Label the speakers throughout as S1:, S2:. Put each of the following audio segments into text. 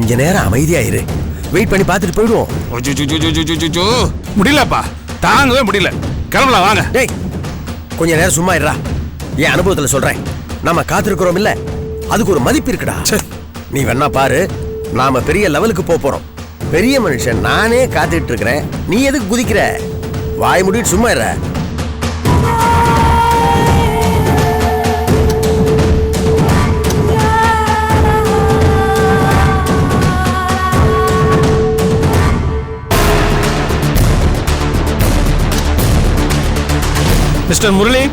S1: கொஞ்ச நேரம் அமைதியாயிரு. வெயிட் பண்ணி பார்த்துட்டு போயிடுவோம்.
S2: முடியலப்பா, தாங்கவே முடியல. கிளம்பலாம் வாங்க.
S1: டேய் கொஞ்ச நேரம் சும்மா இருடா. என் அனுபவத்துல சொல்றேன். நாம காத்திருக்கிறோம் இல்ல, அதுக்கு ஒரு மதிப்பு இருக்குடா. நீ வேணா பாரு, நாம பெரிய லெவலுக்கு போறோம். பெரிய மனுஷன் நானே காத்துட்டு இருக்கிறேன். நீ எதுக்கு குதிக்கிற? வாய் முடிட்டு சும்மா இருற.
S2: மிஸ்டர் முரளி,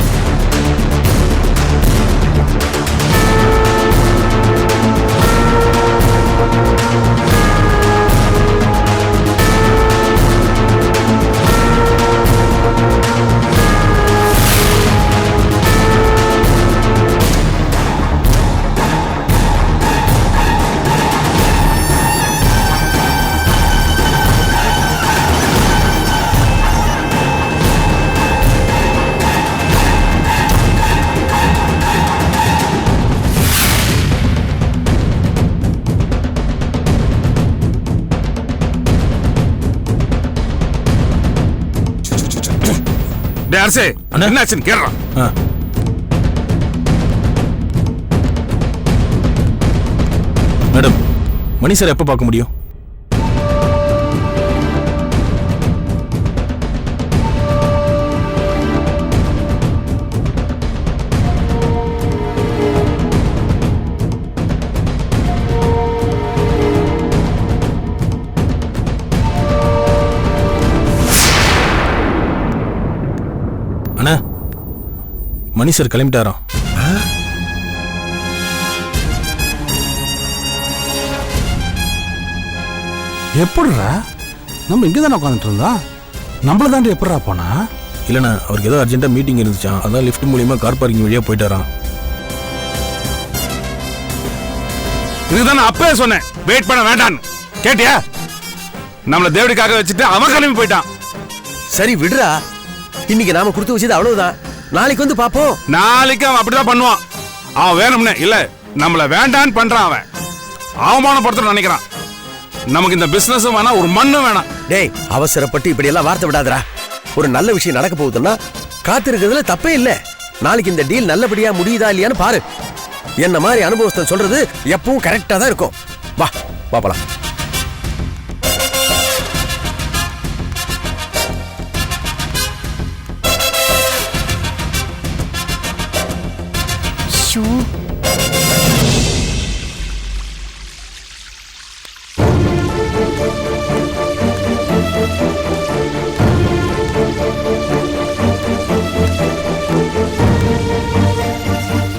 S2: அரசே என்னாச்சுன்னு கேட்றான்.
S3: மேடம், மணி சார் எப்ப பார்க்க முடியும்? அண்ணா, மணி சார் கிளம்பிட்டாராம்.
S2: எப்படிரா? நம்ம இங்கே தானே உட்காந்துட்டு இருந்தோம். நம்மள தாண்டி எப்படிரா போனா?
S3: இல்லைண்ணா, அவருக்கு ஏதோ அர்ஜென்ட்டாக மீட்டிங் இருந்துச்சான். அதான் லிஃப்ட் மூலியமா கார் பார்க்கிங் வழியாக போயிட்டாராம்.
S2: இதுதான் நான் அப்பவே சொன்னேன், வெயிட் பண்ண வேண்டான்னு. கேட்டியா? நம்மள தேவடிக்காக வச்சுட்டு அவன் கிளம்பி போயிட்டான்.
S1: சரி விடுறா. இன்னைக்கு நாம கொடுத்து வச்சது அவ்வளவுதான். நாளைக்கு வந்து பாப்போம்.
S2: நாளைக்கு அவன் அப்படிதான் பண்ணுவான். அவன் வேணும்னே இல்ல, நம்மள வேண்டான்னு பண்றான். அவன் அவமானப்படுத்த நினைக்கிறான். நமக்கு இந்த பிசினஸும் வேணாம், ஒரு மண்ணும் வேணாம்.
S1: டேய், அவசரப்பட்டு இப்படி எல்லாம் வார்த்தை விடாதடா. ஒரு நல்ல விஷயம் நடக்க போகுதுன்னா காத்திருக்கிறதுல தப்பே இல்ல. நாளைக்கு இந்த டீல் நல்லபடியா முடியுதா இல்லையான்னு பாரு. என்ன மாதிரி அனுபவத்தை சொல்றது எப்பவும் கரெக்டா தான் இருக்கும். வா பாப்பலாம்.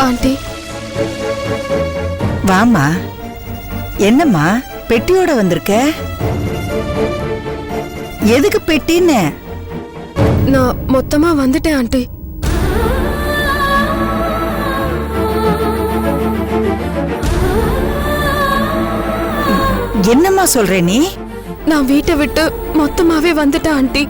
S4: ஆண்டி,
S5: வாமா. என்னம்மா பெட்டியோட வந்திருக்க? எதுக்கு பெட்டின்னு?
S4: நான் மொத்தமா வந்துட்டேன் ஆண்டி.
S5: என்னம்மா சொல்ற நீ?
S4: நான் வீட்டை விட்டு மொத்தமாவே வந்துட்டேன் ஆண்டி.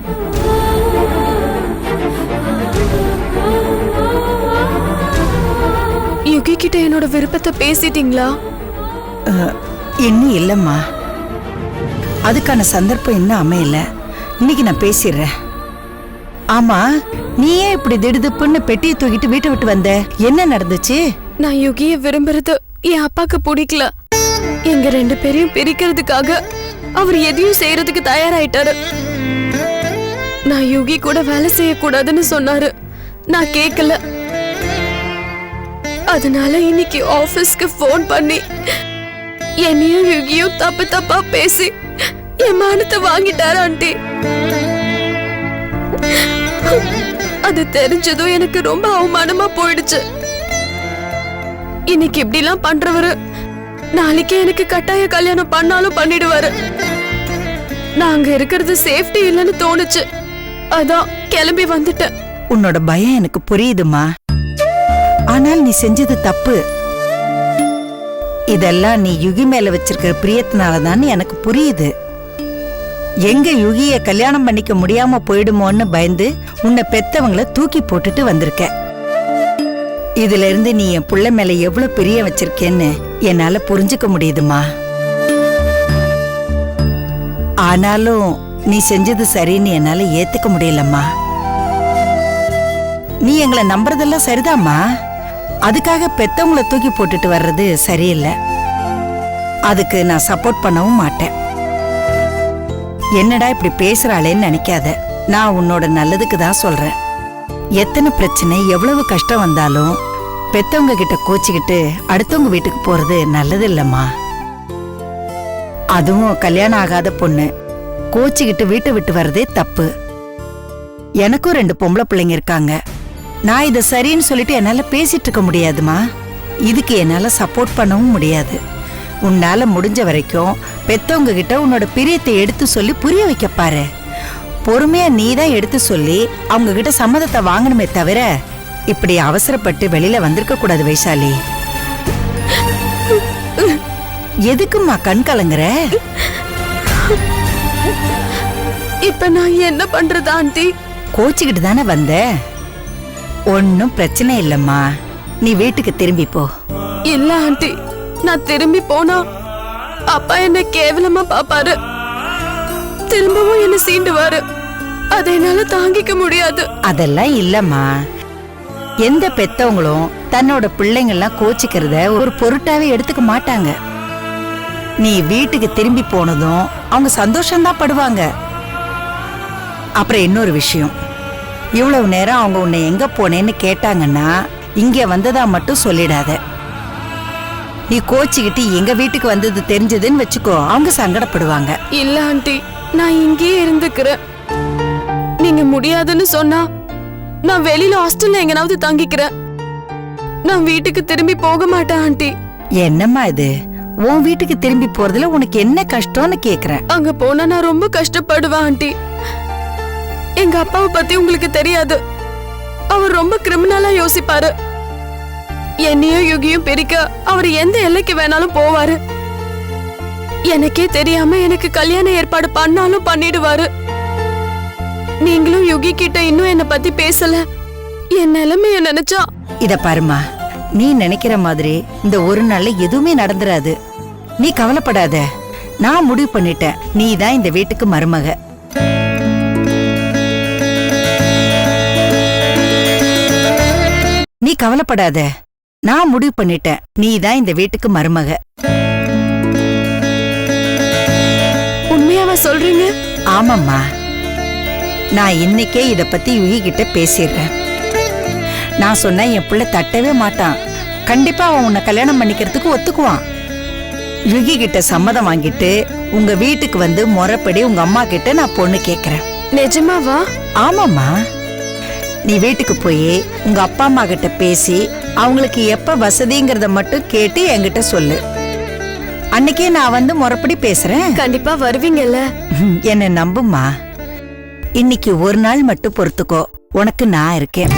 S4: யுகி கிட்ட என்னோட விருப்பத்தை பேசிட்டீங்களா?
S5: இன்னும் இல்லம்மா, அதுக்கான சந்தர்ப்பம் இன்னும் அமையல. இன்னைக்கு நான் பேசிடுறேன். ஆமா, நீ ஏன் இப்படி திடுதுப்புன்னு பெட்டியை தூக்கிட்டு வீட்டை விட்டு வந்த? என்ன நடந்துச்சு?
S4: நான் யுகிய விரும்புறது என் அப்பாக்கு பிடிக்கல. எங்க 2 பேரையும் பிரிக்கிறதுக்காக அவர் எதையும் செய்யறதுக்கு தயாராயிட்டாரு. நான் யுகி கூட வேலை செய்யக்கூடாதுன்னு சொன்னாரு. நான் கேட்கல. அதனால இன்னைக்கு ஆபீஸ்க்கு போன் பண்ணி என்னையும் யுகியும் தப்பு தப்பா பேசி என் மானத்தை வாங்கிட்டாரு ஆண்டி. அது தெரிஞ்சதும் எனக்கு ரொம்ப அவமானமா போயிடுச்சு. இன்னைக்கு இப்படி எல்லாம் பண்றவரு நாளைக்கு எனக்கு கட்டாய கல்யாணம் பண்ணாலும் பண்ணிடுவாரு. நாங்க இருக்கிறது சேஃப்டி இல்லைன்னு தோணுச்சு. அதான் கிளம்பி வந்துட்டேன்.
S5: உன்னோட பயம் எனக்கு புரியுதுமா. ஆனால் நீ செஞ்சது தப்பு. இதெல்லாம் நீ யுகி மேல வச்சிருக்கிற பிரியத்தினாலதான் எனக்கு புரியுது. எங்க யுகிய கல்யாணம் பண்ணிக்க முடியாம போயிடுமோன்னு பயந்து உன்னை பெத்தவங்கள தூக்கி போட்டுட்டு வந்திருக்க. இதுல இருந்து நீ என் புள்ள மேல எவ்வளவு பிரியம் வச்சிருக்கேன்னு என்னால புரிஞ்சுக்க முடியுதுமா. ஆனாலும் நீ செஞ்சது சரின்னு என்னால ஏத்துக்க முடியலம்மா. நீ எங்களை நம்புறதெல்லாம் சரிதாம்மா. அதுக்காக பெத்தவங்கள தூக்கி போட்டுட்டு வர்றது சரியில்லை. அதுக்கு நான் சப்போர்ட் பண்ணவும் மாட்டேன். என்னடா இப்படி பேசுறாளேன்னு நினைக்காத. நான் உன்னோட நல்லதுக்கு தான் சொல்றேன். எத்தனை பிரச்சனை எவ்வளவு கஷ்டம் வந்தாலும் பெத்தவங்க கிட்ட கோச்சிக்கிட்டு அடுத்தவங்க வீட்டுக்கு போறது நல்லது இல்லம்மா. அதுவும் கல்யாணம் ஆகாத பொண்ணு கோச்சிக்கிட்டு வீட்டை விட்டு வர்றதே தப்பு. எனக்கும் 2 பொம்பளை பிள்ளைங்க இருக்காங்க. நான் இதை சரின்னு சொல்லிட்டு என்னால பேசிட்டு இருக்க முடியாதுமா. இதுக்கு என்னால சப்போர்ட் பண்ணவும் முடியாது. உன்னால முடிஞ்ச வரைக்கும் பெத்தவங்க கிட்ட உன்னோட பிரியத்தை எடுத்து சொல்லி புரிய வைக்க பாரு. பொறுமையா நீ தான் எடுத்து சொல்லி அவங்க கிட்ட சம்மதத்தை வாங்கணுமே தவிர இப்படி அவசரப்பட்டு வெளியில வந்திருக்க கூடாது வைசாலி. எதுக்குமா கண் கலங்குற?
S4: இப்ப நான் என்ன பண்றது ஆண்டி?
S5: கோச்சிக்கிட்டு தானே வந்த. ஒன்னும் பிரச்சனை இல்லம்மா. நீ வீட்டுக்கு திரும்பி போ.
S4: இல்ல ஆண்டி, நான் திரும்பி போனா அப்பா என்ன கேவலமா பாப்பாரு. திரும்பவும் என்ன சீண்டுவாரு. அதை என்னால தாங்கிக்க முடியாது.
S5: அதெல்லாம் இல்லம்மா. எந்த பெத்தவங்களும் தன்னோட பிள்ளைங்கள்லாம் கோச்சிக்கிறத ஒரு பொருட்டாவே எடுத்துக்க மாட்டாங்க. நீ வீட்டுக்கு திரும்பி போனதும் அவங்க சந்தோஷம்தான் படுவாங்க. அப்புறம் இன்னொரு விஷயம், இவ்வளவு நேரம் அவங்க உன்னை எங்க போனேன்னு கேட்டாங்கன்னா இங்க வந்ததா மட்டும் சொல்லிடாத. நீ கோச்சிக்கிட்டு எங்க வீட்டுக்கு வந்தது தெரிஞ்சதுன்னு வச்சுக்கோ, அவங்க சங்கடப்படுவாங்க.
S4: இல்ல ஆண்டி, நான் இங்கேயே இருந்துக்கிறேன். நீங்க முடியாதுன்னு சொன்னா நான் வெளியில ஹாஸ்டல்ல எங்கனாவது தங்கிக்கிறேன். நான் வீட்டுக்கு திரும்பி போக மாட்டேன் ஆண்டி.
S5: என்னம்மா இது? உன் வீட்டுக்கு திரும்பி போறதுல உனக்கு என்ன கஷ்டம்னு கேக்குறேன்.
S4: அங்க போனா நான் ரொம்ப கஷ்டப்படுவேன் ஆண்டி. எங்க அப்பாவை பத்தி உங்களுக்கு தெரியாது. அவர் ரொம்ப கிரிமினலா யோசிப்பாரு. என்னையும் யுகியும் பிரிக்க அவர் எந்த எல்லைக்கு வேணாலும் போவாரு. எனக்கே தெரியாம எனக்கு கல்யாண ஏற்பாடு பண்ணாலும் பண்ணிடுவாரு. நீங்களும் யுகி கிட்ட இன்னும் என்ன பத்தி பேசல. என் நிலைமைய நினைச்சா.
S5: இத பாருமா, நீ நினைக்கிற மாதிரி இந்த ஒரு நாள்ல எதுவுமே நடந்துராது. நீ கவலைப்படாத. நான் முடிவு பண்ணிட்டேன், நீ தான் இந்த வீட்டுக்கு மருமக. நீ கவலைப்படாத. நான் முடிவு பண்ணிட்டேன், நீ தான் இந்த வீட்டுக்கு மருமக.
S4: உண்மையாவா சொல்றீங்க?
S5: ஆமாம்மா. நான் இன்னைக்கே இத பத்தி யுகி கிட்ட பேசிடுறேன். நான் சொன்ன என் பிள்ளை தட்டவே மாட்டான். கண்டிப்பா அவன் உன்னை கல்யாணம் பண்ணிக்கிறதுக்கு ஒத்துக்குவான். யுகி கிட்ட சம்மதம் வாங்கிட்டு உங்க வீட்டுக்கு வந்து முறைப்படி உங்க அம்மா கிட்ட நான் பொண்ணு கேக்குறேன்.
S4: நிஜமாவா?
S5: ஆமாம்மா. நீ வீட்டுக்கு போய் உங்க அப்பா அம்மா கிட்ட பேசி அவங்களுக்கு எப்ப வசதிங்கிறத மட்டும் கேட்டு என்கிட்ட சொல்லு. அன்னைக்கே நான் வந்து முறைப்படி பேசுறேன்.
S4: கண்டிப்பா வருவீங்கல்ல?
S5: என்ன நம்புமா. இன்னைக்கு ஒரு நாள் மட்டும் பொறுத்துக்கோ. உனக்கு நான் இருக்கேன்.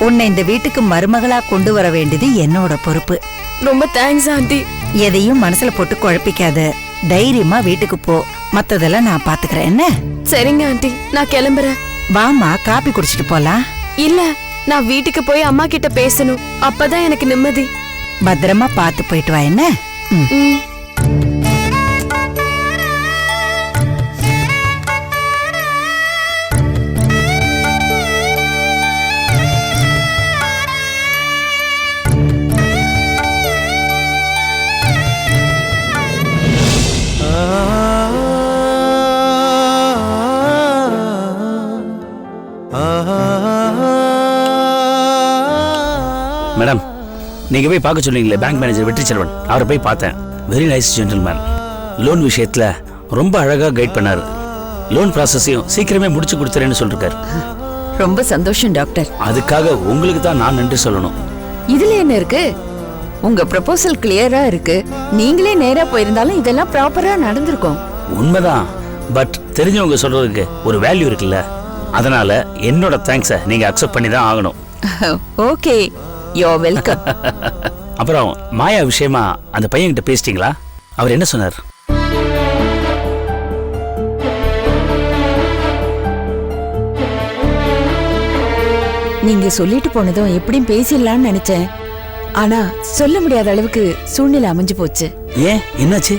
S5: உன்னை இந்த வீட்டுக்கு மருமகளா கொண்டு வர வேண்டியது என்னோட பொறுப்பு.
S4: ரொம்ப தேங்க்ஸ் ஆண்டி.
S5: எதையும் மனசுல போட்டு குழப்பிக்காத. தைரியமா வீட்டுக்கு போ. மத்ததெல்லாம் நான் பாத்துக்கிறேன். என்ன?
S4: சரிங்க ஆண்டி, நான் கிளம்புறேன்.
S5: வாமா, காபி குடிச்சிட்டு போலாம்.
S4: இல்ல, நான் வீட்டுக்கு போய் அம்மா கிட்ட பேசணும். அப்பதான் எனக்கு நிம்மதி.
S5: பத்திரமா பார்த்து போயிட்டு வா. என்ன?
S4: ம்.
S6: மேடம், நீங்க போய் பார்க்க சொன்னீங்களே பேங்க் மேனேஜர் வெற்றி செல்வன், அவரை போய் பார்த்தேன். Very nice gentleman. லோன் விஷயத்துல ரொம்ப அழகா கைட் பண்ணாரு. லோன் ப்ராசஸையும் சீக்கிரமே முடிச்சு கொடுத்துறேன்னு சொல்லிருக்காரு.
S7: ரொம்ப சந்தோஷம் டாக்டர்.
S6: அதுக்காக உங்களுக்கு தான் நான் நன்றி சொல்லணும்.
S7: இதுல என்ன இருக்கு? உங்க ப்ரொபோசல் கிளியரா இருக்கு. நீங்களே நேரா போயிருந்தாலும் இதெல்லாம் ப்ராப்பரா நடந்திருக்கும்.
S6: உண்மைதான். பட் தெரிஞ்சவங்க சொல்றதுக்கு ஒரு வேல்யூ இருக்குல்ல. அதனால என்னோட தேங்க்ஸை நீங்க அக்செப்ட் பண்ணி தான் ஆகணும்.
S7: Okay, you are welcome.
S6: அப்புறம் மாயா விஷயமா அந்த பையன்கிட்ட பேசிட்டீங்களா? அவர் என்ன சொன்னார்?
S7: நீங்க சொல்லிட்டு போனதும் எப்படியும் பேசிடலாம்னு நினைச்சேன். ஆனா சொல்ல முடியாத அளவுக்கு சூழ்நிலை அமைஞ்சு போச்சு.
S6: ஏன், என்னாச்சு?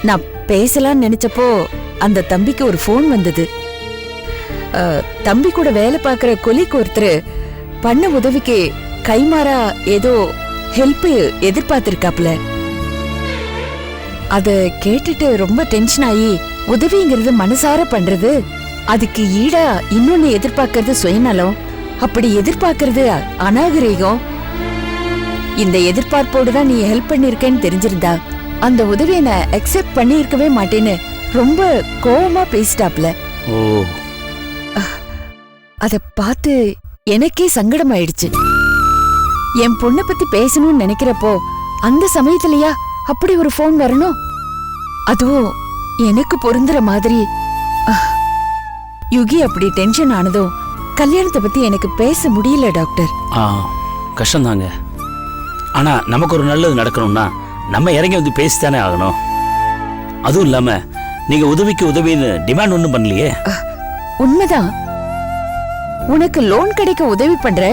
S7: நான் பேசலாம்னு நினைச்சப்போ அந்த தம்பிக்கு ஒரு ஃபோன் வந்தது. தம்பி கூட வேலை பார்க்கிற கொலிக்கு ஒருத்தர் பண்ண உதவிக்கு கைமாறா ஏதோ ஹெல்ப் எதிர்பார்த்திருக்காப்ல. அத கேட்டுட்டு ரொம்ப டென்ஷன் ஆகி உதவிங்கிறது மனசார பண்றது, அதுக்கு ஈடா இன்னொன்னு எதிர்பார்க்கறது சுயநலம், அப்படி எதிர்பார்க்கறது அநாகரிகம். இந்த எதிர்பார்ப்போடு தான் நீ ஹெல்ப் பண்ணிருக்கேன்னு தெரிஞ்சிருந்தா அந்த உதவியை நான் அக்செப்ட் பண்ணி இருக்கவே மாட்டேன்னு ரொம்ப கோவமா பேசிட்டாப்ல.
S6: ஓ,
S7: அத பார்த்து எனக்கே சங்கடமாயிடுச்சு. என் பொண்ணை பத்தி பேசணும்னு நினைக்கிறப்போ அந்த சமயத்திலயா அப்படி ஒரு போன் வரணும்? அதுவும் எனக்கு பொருந்துற மாதிரி. யுகி அப்படி டென்ஷன் ஆனதும் கல்யாணத்தை பத்தி எனக்கு பேச முடியல டாக்டர்.
S6: கஷ்டம்தாங்க. ஆனா நமக்கு ஒரு நல்லது நடக்கணும்னா நம்ம இறங்கி வந்து பேசித்தானே ஆகணும். அதுவும் இல்லாம நீங்க உதவிக்கு உதவின்னு டிமாண்ட் ஒண்ணும் பண்ணலையே.
S7: உண்மைதான், உனக்கு லோன் கிடைக்க உதவி பண்ற,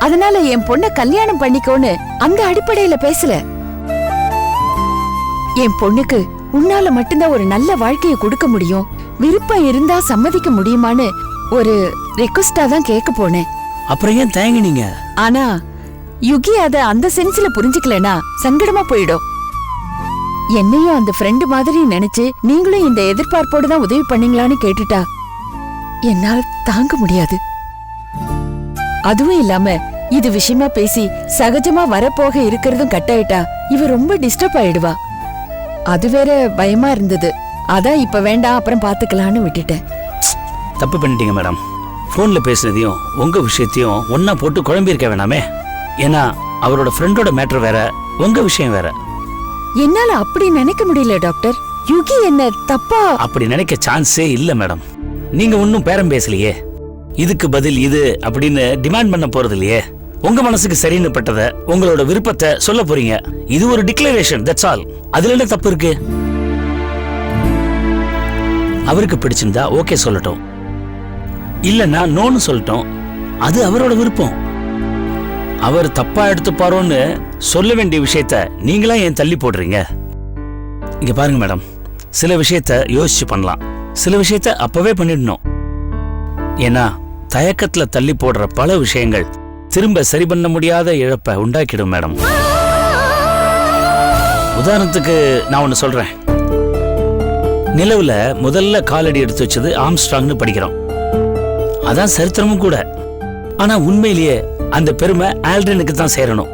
S7: அதனால என் பொண்ண கல்யாணம் பண்ணிக்கோன்னு அந்த அடிப்படையில பேசல. என் பொண்ணுக்கு உன்னால மட்டும்தான் ஒரு நல்ல வாழ்க்கையை கொடுக்க முடியும், விருப்பம் இருந்தா சம்மதிக்க முடியுமான்னு ஒரு ரிக்வெஸ்டா தான் கேட்க போனேன்.
S6: அப்புறம் ஏன் தயங்குனீங்க?
S7: ஆனா யுகி அத அந்த சென்ஸ்ல புரிஞ்சுக்கலனா சங்கடமா போயிடும். என்னையும் அந்த ஃப்ரெண்டு மாதிரி நினைச்சு நீங்களும் இந்த எதிர்பார்ப்போடு தான் உதவி பண்ணீங்களான்னு கேட்டுட்டா என்னால தாங்க முடியாது. அதுவும் இல்லாம இது விஷயமா பேசி சகஜமா வரப்போக இருக்கிறதும் கட்டாயிட்டா இவ ரொம்ப டிஸ்டர்ப் ஆயிடுவா. அது வேற பயமா இருந்தது. அதான் இப்ப வேண்டாம், அப்புறம் பாத்துக்கலான்னு விட்டுட்டேன்.
S6: தப்பு பண்ணிட்டீங்க மேடம். போன்ல பேசுனதையும் உங்க விஷயத்தையும் ஒன்னா போட்டு குழம்பி இருக்க வேணாமே. ஏன்னா அவரோட ஃப்ரெண்டோட மேட்டர் வேற, உங்க விஷயம் வேற.
S7: என்னால அப்படி நினைக்க முடியல டாக்டர். யுகி என்ன தப்பா?
S6: அப்படி நினைக்க சான்ஸே இல்ல மேடம். நீங்க ஒன்னும் பேரம் பேசலையே, இதுக்கு பதில் இது அப்படின்னு டிமாண்ட் பண்ண போறது இல்லையே. உங்க மனசுக்கு சரின்னு பட்டத, உங்களோட விருப்பத்தை சொல்ல போறீங்க. இது ஒரு டிக்ளரேஷன், தட்ஸ் ஆல். அதுல என்ன தப்பு இருக்கு? அவருக்கு பிடிச்சிருந்தா ஓகே சொல்லட்டும், இல்லன்னா நோன்னு சொல்லட்டும். அது அவரோட விருப்பம். அவர் தப்பா எடுத்துப்பாரோன்னு சொல்ல வேண்டிய விஷயத்த நீங்களா ஏன் தள்ளி போடுறீங்க? இங்க பாருங்க மேடம், சில விஷயத்த யோசிச்சு பண்ணலாம், சில விஷயத்த அப்பவே பண்ணிடணும். ஏன்னா தயக்கத்துல தள்ளி போடுற பல விஷயங்கள் திரும்ப சரி பண்ண முடியாத இழப்பை உண்டாக்கிடும் மேடம். உதாரணத்துக்கு நான் ஒன்னு சொல்றேன். நிலவுல முதல்ல காலடி எடுத்து வச்சது ஆம்ஸ்ட்ராங்னு படிக்கிறோம், அதான் சரித்திரமும் கூட. ஆனா உண்மையிலேயே அந்த பெருமை ஆல்ட்ரினுக்கு தான் சேரணும்.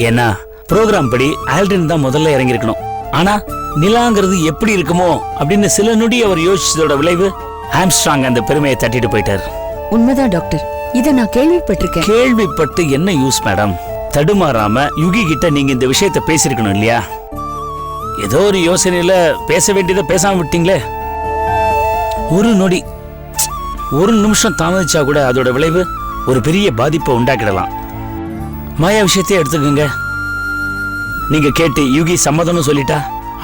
S6: ஏன்னா புரோகிராம் படி ஆல்ட்ரின் தான் முதல்ல இறங்கி இருக்கணும். ஆனா நிலாங்கிறது எப்படி இருக்குமோ அப்படின்னு சில நொடி அவர் யோசிச்சதோட விளைவு ஆம்ஸ்ட்ராங் அந்த பெருமையை தட்டிட்டு போயிட்டார்.
S7: உண்மைதான் டாக்டர், இத நான் கேள்விப்பட்டிருக்கேன்.
S6: கேள்விப்பட்டு என்ன யூஸ் மேடம்? தடுமாறாம யுகி கிட்ட நீங்க இந்த விஷயத்த பேசிருக்கணும் இல்லையா? ஏதோ ஒரு யோசனையில பேச வேண்டியதை பேசாம விட்டீங்களே. ஒரு நொடி, ஒரு நிமிஷம் தாமதிச்சா கூட அதோட விளைவு ஒரு பெரிய பாதிப்பை உண்டாக்கிடலாம். மாயா விஷயத்தையே எடுத்துக்கோங்க. நீங்க கேட்டு யுகி சம்மதம்னு சொல்லிட்டா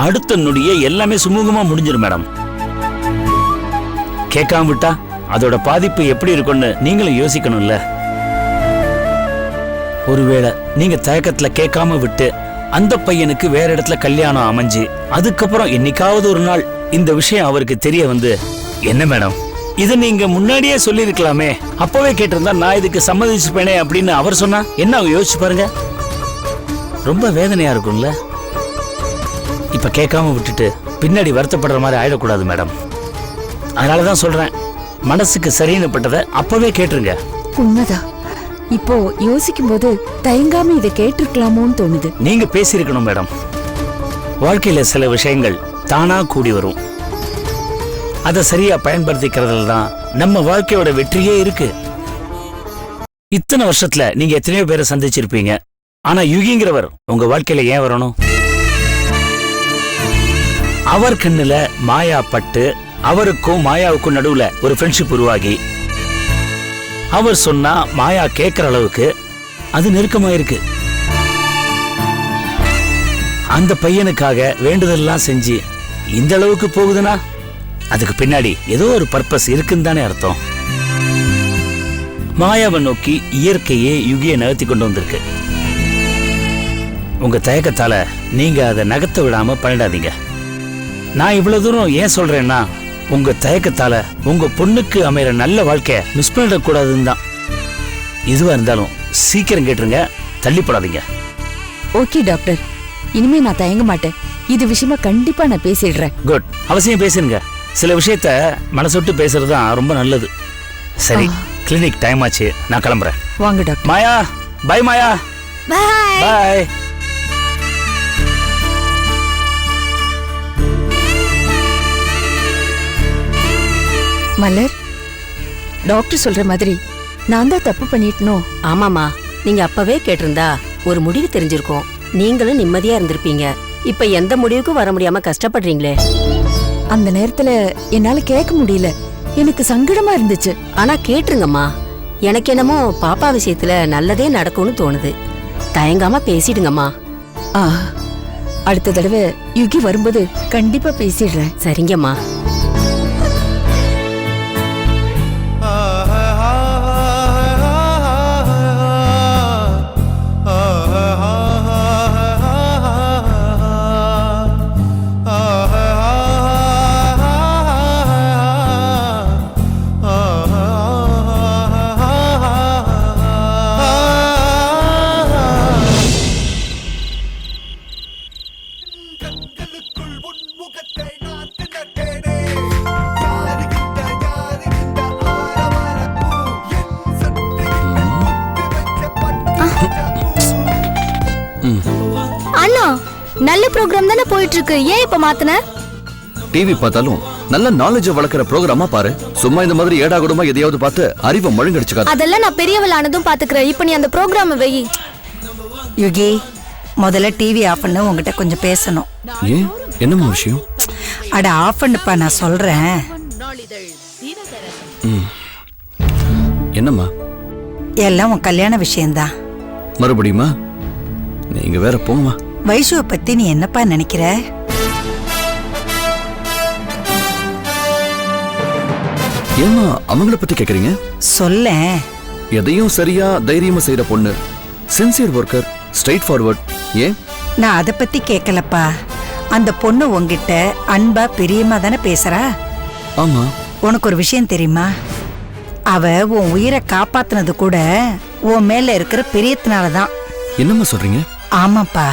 S6: அடுத்த நொடியே எல்லாமே சுமூகமா முடிஞ்சிடும் மேடம். கேட்காம விட்டா அதோட பாதிப்பு எப்படி இருக்கும்னு நீங்களும் யோசிக்கணும்ல. ஒருவேளை நீங்க தயக்கத்துல கேட்காம விட்டு அந்த பையனுக்கு வேற இடத்துல கல்யாணம் அமைஞ்சு அதுக்கப்புறம் என்னைக்காவது ஒரு நாள் இந்த விஷயம் அவருக்கு தெரிய வந்து, என்ன மேடம் இதை நீங்க முன்னாடியே சொல்லி இருக்கலாமே, அப்பவே கேட்டிருந்தா நான் இதுக்கு சம்மதிச்சுப்பேனே அப்படின்னு அவர் சொன்னா என்ன யோசிச்சு பாருங்க. ரொம்ப வேதனையா இருக்கும்ல. இப்ப கேட்காம விட்டுட்டு பின்னாடி வருத்தப்படுற மாதிரி ஆயிடக்கூடாது மேடம். அதனாலதான் சொல்றேன், மனசுக்கு சரின்னு பட்டதை அப்பவே கேட்டுருங்க.
S7: உண்மைதான். இப்போ யோசிக்கும் போது தயங்காம இதை கேட்டிருக்கலாமோன்னு தோணுது.
S6: நீங்க பேசியிருக்கணும் மேடம். வாழ்க்கையில சில விஷயங்கள் தானா கூடி வரும். அதை சரியா பயன்படுத்திக்கிறதுல தான் நம்ம வாழ்க்கையோட வெற்றியே இருக்கு. இத்தனை வருஷத்துல நீங்க எத்தனையோ பேரை சந்திச்சிருப்பீங்க. ஆனா யுகிங்கிறவர் உங்க வாழ்க்கையில ஏன் வரணும்? அவர் கண்ணுல மாயா பட்டு அவருக்கும் மாயாவுக்கும் நடுவுல ஒரு ஃப்ரெண்ட்ஷிப் உருவாகி அவர் சொன்னா மாயா கேட்கிற அளவுக்கு அது நெருக்கமா இருக்கு. அந்த பையனுக்காக வேண்டுதல்லாம் செஞ்சு இந்த அளவுக்கு போகுதுன்னா அதுக்கு பின்னாடி ஏதோ ஒரு பர்பஸ் இருக்குன்னு தானே அர்த்தம். மாயாவை நோக்கி இயற்கையே யுகியை நகர்த்தி கொண்டு வந்திருக்கு. உங்க தயக்கத்தால நீங்க அதை நகர்த்த விடாம பண்ணிடாதீங்க. நான் இவ்வளவு தூரம் ஏன் சொல்றேன்னா, உங்க தயக்கத்தால உங்க பொண்ணுக்கு அமையற நல்ல வாழ்க்கைய மிஸ் பண்ணிடக்கூடாதுன்னு தான். எதுவா இருந்தாலும் சீக்கிரம் கேட்டுருங்க, தள்ளிப்படாதீங்க.
S7: ஓகே டாக்டர், இனிமே நான் தயங்க மாட்டேன். இது விஷயமா கண்டிப்பா நான் பேசிடுறேன்.
S6: குட், அவசியம் பேசுங்க. சில விஷயத்த மனசொட்டு பேசுறது தான் ரொம்ப நல்லது. சரி, கிளினிக் டைம் ஆச்சு, நான் கிளம்புறேன்.
S7: வாங்க doctor.
S6: Maya, bye Maya. Bye.
S7: Malar, doctor சொல்ற மாதிரி நான் தான் தப்பு பண்ணிட்டனோ?
S8: ஆமாமா, நீங்க அப்பவே கேட்டிருந்தா ஒரு முடிவு தெரிஞ்சிருக்கும். நீங்களும் நிம்மதியா இருந்திருப்பீங்க. இப்ப எந்த முடிவுக்கும் வர முடியாம கஷ்டப்படுறீங்களே.
S7: அந்த நேரத்துல என்னால கேட்க முடியல, எனக்கு சங்கடமா இருந்துச்சு.
S8: ஆனா கேட்டுருங்கம்மா, எனக்கு என்னமோ பாப்பா விஷயத்துல நல்லதே நடக்கும்னு தோணுது. தயங்காம பேசிடுங்கம்மா.
S7: அடுத்த தடவை யுகி வரும்போது கண்டிப்பா பேசிடுறேன்.
S8: சரிங்கம்மா.
S9: அண்ணா, நல்ல ப்ரோக்ராம் தானே போயிட்டு இருக்கு, ஏன் இப்ப மாத்துன?
S10: டிவி பார்த்தாலும் நல்ல நாலேஜ் வளர்க்கிற ப்ரோக்ராமா பாரு. சும்மா இந்த மாதிரி ஏடா கூடமா எதையாவது பார்த்து அறிவை மழுங்கடிச்சுக்காத.
S9: அதெல்லாம் நான் பெரியவள் ஆனதும் பாத்துக்கிறேன். இப்ப நீ அந்த ப்ரோக்ராம் வெயி.
S5: யுகி, முதல்ல டிவி ஆஃப் பண்ண உங்ககிட்ட கொஞ்சம் பேசணும்.
S10: ஏன், என்னம்மா விஷயம்?
S5: அட ஆஃப் பண்ணுப்பா, நான் சொல்றேன்.
S10: என்னம்மா?
S5: எல்லாம் உன் கல்யாண விஷயம்தான்.
S10: மறுபடியுமா? நீங்க வேற போங்கம்மா.
S5: வைஷுவை பத்தி நீ என்னப்பா நினைக்கிற?
S10: ஏம்மா அவங்கள பத்தி கேக்குறீங்க?
S5: சொல்ல.
S10: எதையும் சரியா தைரியமா செய்யற பொண்ணு, சின்சியர் ஒர்க்கர், ஸ்ட்ரைட் ஃபார்வர்ட். ஏன்?
S5: நான் அதை பத்தி கேட்கலப்பா. அந்த பொண்ணு உன்கிட்ட அன்பா பிரியமா தானே பேசுறா?
S10: ஆமா.
S5: உனக்கு ஒரு விஷயம் தெரியுமா? அவ உன் உயிரை காப்பாத்துனது கூட உன் மேல இருக்கிற பிரியத்தினாலதான்.
S10: என்னம்மா சொல்றீங்க?
S5: ஆமாப்பா,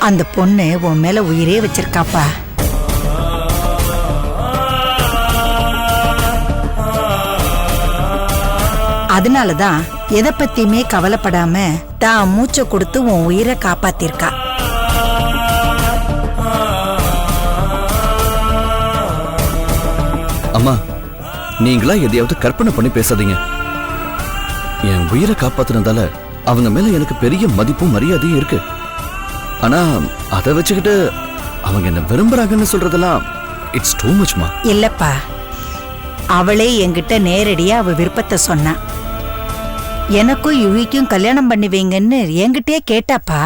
S5: அந்த பொண்ணு உன் மேல உயிரே வச்சிருக்காப்பா. அதனாலதான் எதை பத்தியுமே கவலைப்படாம தான் மூச்சை கொடுத்து உன் உயிரை காப்பாத்திருக்கா.
S10: அம்மா, நீங்களா எதையாவது கற்பனை பண்ணி பேசாதீங்க. என் உயிரை காப்பாத்துனதால அவங்க மேல எனக்கு பெரிய மதிப்பும் மரியாதையும் இருக்கு. ஆனா அதை வச்சுக்கிட்டு அவங்க என்ன விரும்புறாங்கன்னு சொல்றதெல்லாம் இட்ஸ் டூ மச்மா.
S5: இல்லப்பா, அவளே என்கிட்ட நேரடியா அவ விருப்பத்தை சொன்னா. எனக்கும் யுகிக்கும் கல்யாணம் பண்ணி வைங்கன்னு என்கிட்டயே கேட்டாப்பா.